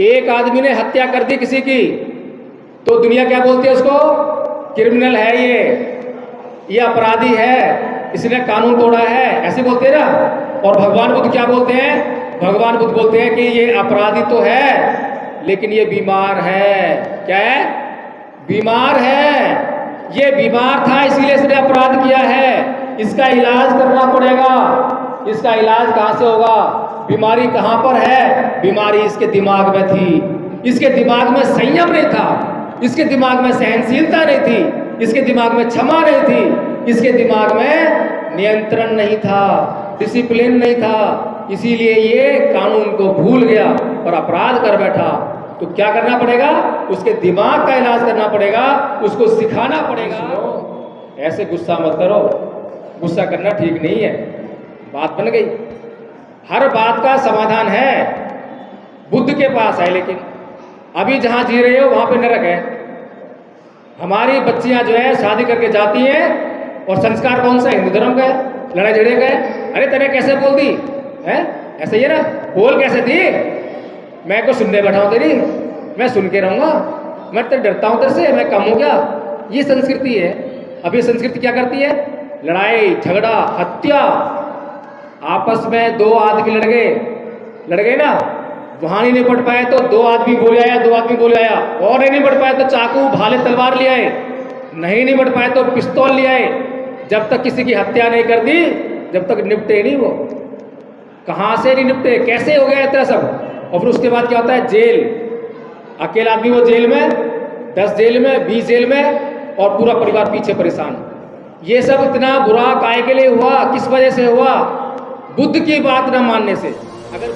एक आदमी ने हत्या कर दी किसी की, तो दुनिया क्या बोलती है उसको? क्रिमिनल है ये अपराधी है, इसने कानून तोड़ा है, ऐसे बोलते हैं ना। और भगवान बुद्ध क्या बोलते हैं? भगवान बुद्ध बोलते हैं कि ये अपराधी तो है लेकिन ये बीमार है। क्या है? बीमार है। ये बीमार था इसीलिए इसने अपराध किया है, इसका इलाज करना पड़ेगा। इसका इलाज कहाँ से होगा? बीमारी कहाँ पर है? बीमारी इसके दिमाग में थी। इसके दिमाग में संयम नहीं था, इसके दिमाग में सहनशीलता नहीं थी, इसके दिमाग में क्षमा नहीं थी, इसके दिमाग में नियंत्रण नहीं था, डिसिप्लिन नहीं था। इसीलिए ये कानून को भूल गया और अपराध कर बैठा। तो क्या करना पड़ेगा? उसके दिमाग का इलाज करना पड़ेगा, उसको सिखाना पड़ेगा। ऐसे गुस्सा मत करो, गुस्सा करना ठीक नहीं है। बात बन गई। हर बात का समाधान है, बुद्ध के पास है। लेकिन अभी जहां जी रहे हो वहां पे नरक है। हमारी बच्चियां जो है शादी करके जाती हैं और संस्कार कौन सा? हिंदू धर्म का है। लड़ाई झगड़े का है। अरे तेरे कैसे बोल दी है? ऐसे ही है ना, बोल कैसे दी? मैं को सुनने बैठा हूं तेरी, मैं सुन के रहूंगा, मैं तेरे डरता हूं तेरे से, मैं कम हूं क्या? ये संस्कृति है। अब ये संस्कृति क्या करती है? लड़ाई झगड़ा हत्या। आपस में दो आदमी लड़ गए ना, वहां नहीं निपट पाए तो दो आदमी बोले आया, दो आदमी बोले आया, और नहीं निपट पाए तो चाकू भाले तलवार ले आए, नहीं निपट पाए तो पिस्तौल ले आए। जब तक किसी की हत्या नहीं कर दी, जब तक निपटे नहीं वो। कहां से नहीं निपटे, कैसे हो गया इतना सब? और फिर उसके बाद क्या होता है? जेल। अकेला आदमी वो जेल में, 10 जेल में, 20 जेल में, और पूरा परिवार पीछे परेशान। ये सब इतना बुरा काय के लिए हुआ? किस वजह से हुआ? बुद्ध की बात न मानने से। अगर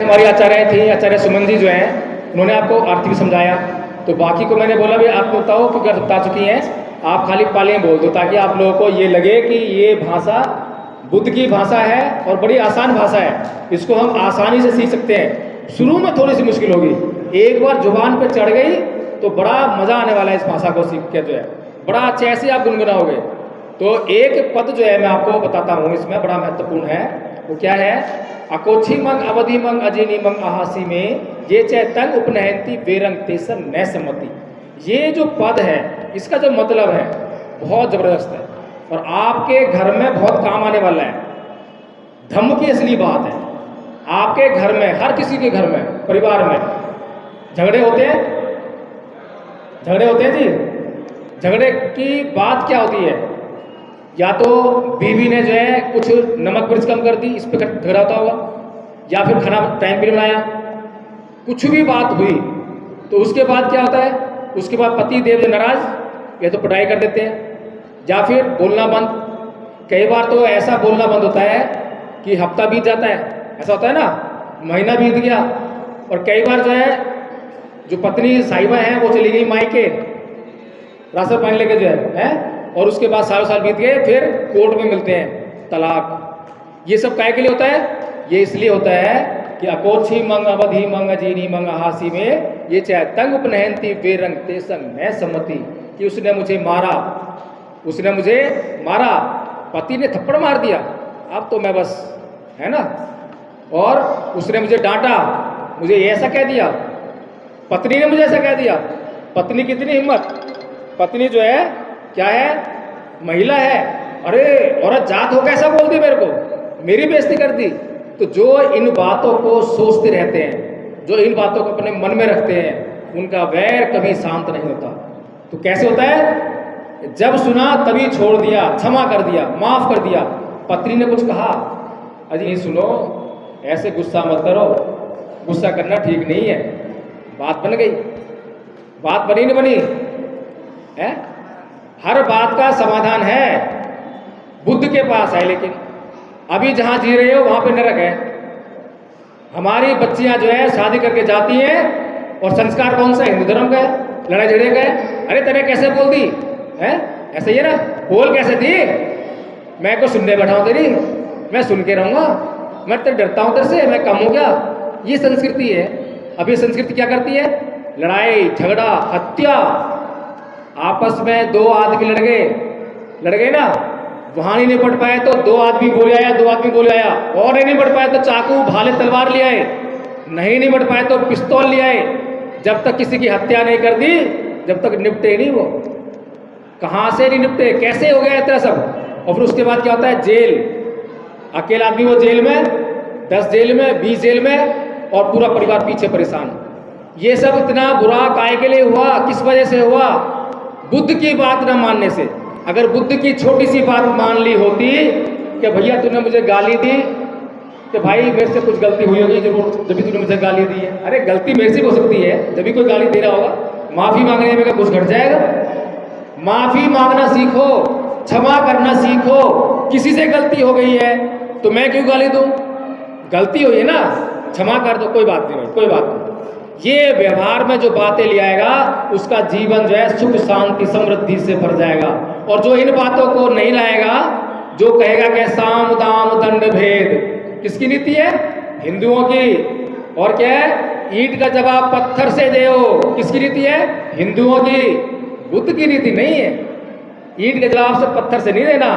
हमारी आचार्य थी, आचार्य सुमन जी जो हैं, उन्होंने आपको अर्थ भी समझाया, तो बाकी को मैंने बोला भी आप बताओ क्योंकि अर्थ बता चुकी हैं, आप खाली पालियां बोल दो ताकि आप लोगों को ये लगे कि ये भाषा बुद्ध की भाषा है और बड़ी आसान भाषा है, इसको हम आसानी से सीख सकते हैं। शुरू में थोड़ी सी मुश्किल होगी, एक बार जुबान पे चढ़ गई तो बड़ा मज़ा आने वाला है इस भाषा को सीख के, जो है बड़ा अच्छे ऐसे आप गुनगुनाओगे। तो एक पद जो है मैं आपको बताता हूँ, इसमें बड़ा महत्वपूर्ण है। वो क्या है? अकोछी मंग अवधि मंग अजिनी मंग आहासी में ये चैतंग उपनयंती बेरंग तेसर न सम्मति। ये जो पद है इसका जो मतलब है बहुत ज़बरदस्त है और आपके घर में बहुत काम आने वाला है। धम्म की असली बात है। आपके घर में, हर किसी के घर में, परिवार में झगड़े होते हैं, झगड़े होते हैं जी। झगड़े की बात क्या होती है? या तो बीवी ने जो है कुछ नमक मिर्च कम कर दी, इस पर झगड़ा होता होगा, या फिर खाना टाइम पे नहीं बनाया, कुछ भी बात हुई तो उसके बाद क्या होता है? उसके बाद पति देव जो नाराज या तो पिटाई कर देते हैं या फिर बोलना बंद। कई बार तो ऐसा बोलना बंद होता है कि हफ्ता बीत जाता है, ऐसा होता है ना, महीना बीत गया। और कई बार जो है जो पत्नी साहिबा है वो चली गई मायके राशन पानी लेके जो है, और उसके बाद सालों साल बीत गए, फिर कोर्ट में मिलते हैं तलाक। ये सब काहे के लिए होता है? ये इसलिए होता है कि अकोछी मंग अवधि मंग अजीनी मंग आहासी में ये चाहे तंग उपनयंती बेरंग तेसंग न सम्मति, कि उसने मुझे मारा, उसने मुझे मारा, पति ने थप्पड़ मार दिया, अब तो मैं बस, है ना, और उसने मुझे डांटा, मुझे ऐसा कह दिया, पत्नी ने मुझे ऐसा कह दिया। पत्नी की इतनी हिम्मत, पत्नी जो है क्या है? महिला है। अरे औरत जात हो कैसा बोल दी मेरे को, मेरी बेइज्जती कर दी। तो जो इन बातों को सोचते रहते हैं, जो इन बातों को अपने मन में रखते हैं, उनका वैर कभी शांत नहीं होता। तो कैसे होता है? जब सुना तभी छोड़ दिया, क्षमा कर दिया, माफ कर दिया। पत्नी ने कुछ कहा, अजी सुनो, ऐसे गुस्सा मत करो, गुस्सा करना ठीक नहीं है। बात बन गई। बात बनी नहीं बनी है? हर बात का समाधान है, बुद्ध के पास है। लेकिन अभी जहां जी रहे हो वहां पे नरक है। हमारी बच्चियां जो है शादी करके जाती हैं और संस्कार कौन सा? हिंदू धर्म का है। लड़ाई झगड़े का है। अरे तेरे कैसे बोल दी है? ऐसे ही है ना, बोल कैसे दी? मैं को सुनने बैठा हूं तेरी, मैं सुन के रहूंगा, मैं तेरे डरता हूं तेरे से, मैं कम हूं क्या? ये संस्कृति है। अब ये संस्कृति क्या करती है? लड़ाई झगड़ा हत्या। आपस में दो आदमी लड़ गए ना, वहां नहीं निपट पाए तो 2 आदमी बोले आया, 2 आदमी बोले आया, और नहीं निपट पाए तो चाकू भाले तलवार ले आए, नहीं निपट पाए तो पिस्तौल ले आए। जब तक किसी की हत्या नहीं कर दी, जब तक निपटे नहीं वो। कहाँ से नहीं निपटे, कैसे हो गया इतना सब। और फिर उसके बाद क्या होता है, जेल। अकेला आदमी वो जेल में, 10 जेल में, 20 जेल में, और पूरा परिवार पीछे परेशान। ये सब इतना बुरा काहे के लिए हुआ, किस वजह से हुआ? बुद्ध की बात न मानने से। अगर बुद्ध की छोटी सी बात मान ली होती कि भैया तूने मुझे गाली दी, कि भाई मेरे से कुछ गलती हुई होगी जरूर, जब भी तूने मुझे गाली दी है। अरे गलती मेरे से हो सकती है, जब भी कोई गाली दे रहा होगा, माफ़ी मांगने में कुछ घट जाएगा? माफ़ी मांगना सीखो, क्षमा करना सीखो। किसी से गलती हो गई है तो मैं क्यों गाली दूँ? गलती हुई है ना, क्षमा कर दो, कोई बात नहीं, कोई बात नहीं। ये व्यवहार में जो बातें ले आएगा, उसका जीवन जो है सुख शांति समृद्धि से भर जाएगा। और जो इन बातों को नहीं लाएगा, जो कहेगा कि साम दाम दंड भेद, किसकी नीति है? हिंदुओं की। और क्या है? ईंट का जवाब पत्थर से दो, किसकी नीति है? हिंदुओं की। बुद्ध की नीति नहीं है। ईंट के जवाब से पत्थर से नहीं देना,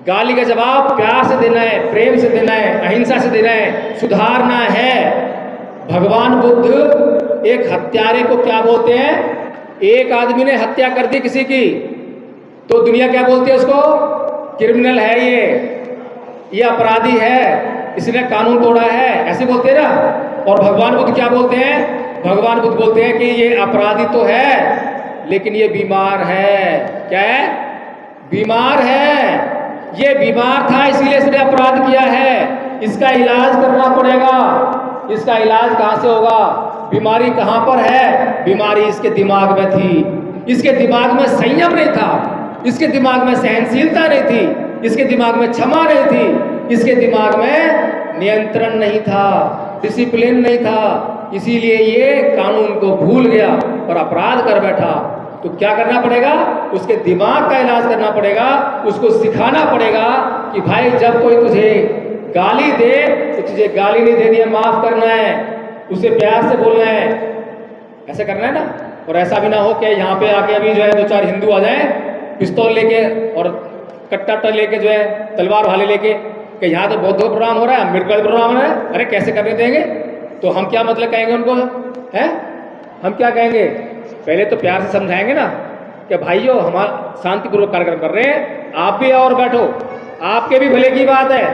गाली का जवाब प्यार से देना है, प्रेम से देना है, अहिंसा से देना है, सुधारना है। भगवान बुद्ध एक हत्यारे को क्या बोलते हैं? एक आदमी ने हत्या कर दी किसी की, तो दुनिया क्या बोलती है उसको? क्रिमिनल है ये अपराधी है, इसने कानून तोड़ा है, ऐसे बोलते हैं ना। और भगवान बुद्ध क्या बोलते हैं? भगवान बुद्ध बोलते हैं कि ये अपराधी तो है, लेकिन ये बीमार है। क्या है? बीमार है। ये बीमार था इसीलिए इसने अपराध किया है, इसका इलाज करना पड़ेगा। इसका इलाज कहाँ से होगा? बीमारी कहाँ पर है? बीमारी इसके दिमाग में थी। इसके दिमाग में संयम नहीं था, इसके दिमाग में सहनशीलता नहीं थी, इसके दिमाग में क्षमा नहीं थी, इसके दिमाग में नियंत्रण नहीं था, डिसिप्लिन नहीं था। इसीलिए ये कानून को भूल गया और अपराध कर बैठा। तो क्या करना पड़ेगा? उसके दिमाग का इलाज करना पड़ेगा, उसको सिखाना पड़ेगा कि भाई जब कोई तुझे गाली दे तो तुझे गाली नहीं देनी है, माफ करना है, उसे प्यार से बोलना है, ऐसा करना है ना। और ऐसा भी ना हो कि यहाँ पे आके अभी जो है 2-4 हिंदू आ जाए पिस्तौल लेके और कट्टा लेके, जो है तलवार भाले लेके, कि यहाँ तो बौद्ध प्रोग्राम हो रहा है, अम्बेडकर प्रोग्राम हो रहा है। अरे कैसे करने देंगे? तो हम क्या मतलब कहेंगे उनको? हैं हम क्या कहेंगे? पहले तो प्यार से समझाएंगे ना कि भाइयों हमारा शांतिपूर्वक कार्यक्रम कर रहे हैं, आप भी और बैठो, आपके भी भले की बात है,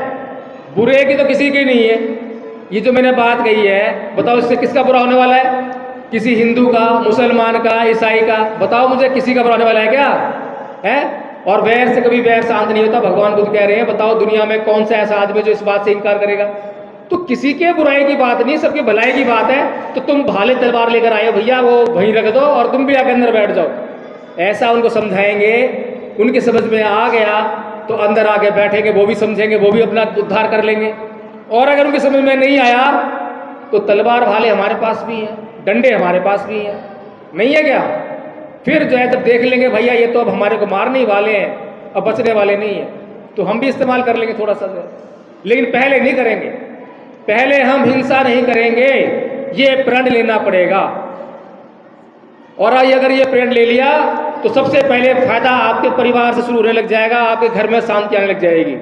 बुरे की तो किसी की नहीं है। ये जो मैंने बात कही है, बताओ इससे किसका बुरा होने वाला है? किसी हिंदू का, मुसलमान का, ईसाई का? बताओ मुझे, किसी का बुरा होने वाला है क्या? है? और वैर से कभी वैर शांत नहीं होता, भगवान बुद्ध कह रहे हैं। बताओ दुनिया में कौन सा ऐसा आदमी जो इस बात से इनकार करेगा? तो किसी के बुराई की बात नहीं, सबके भलाई की बात है। तो तुम भाले तलवार लेकर आए भैया, वो वहीं रख दो और तुम भी आके अंदर बैठ जाओ, ऐसा उनको समझाएंगे। उनके समझ में आ गया तो अंदर आके बैठेंगे, वो भी समझेंगे, वो भी अपना उद्धार कर लेंगे। और अगर उनके समझ में नहीं आया तो तलवार भाले हमारे पास भी हैं, डंडे हमारे पास भी हैं, नहीं है क्या? फिर जो है जब देख लेंगे भैया ये तो अब हमारे को मारने वाले हैं, अब बचने वाले नहीं हैं, तो हम भी इस्तेमाल कर लेंगे थोड़ा सा। लेकिन पहले नहीं करेंगे, पहले हम हिंसा नहीं करेंगे, ये प्रण लेना पड़ेगा। और अगर ये प्रण ले लिया तो सबसे पहले फायदा आपके परिवार से शुरू होने लग जाएगा, आपके घर में शांति आने लग जाएगी।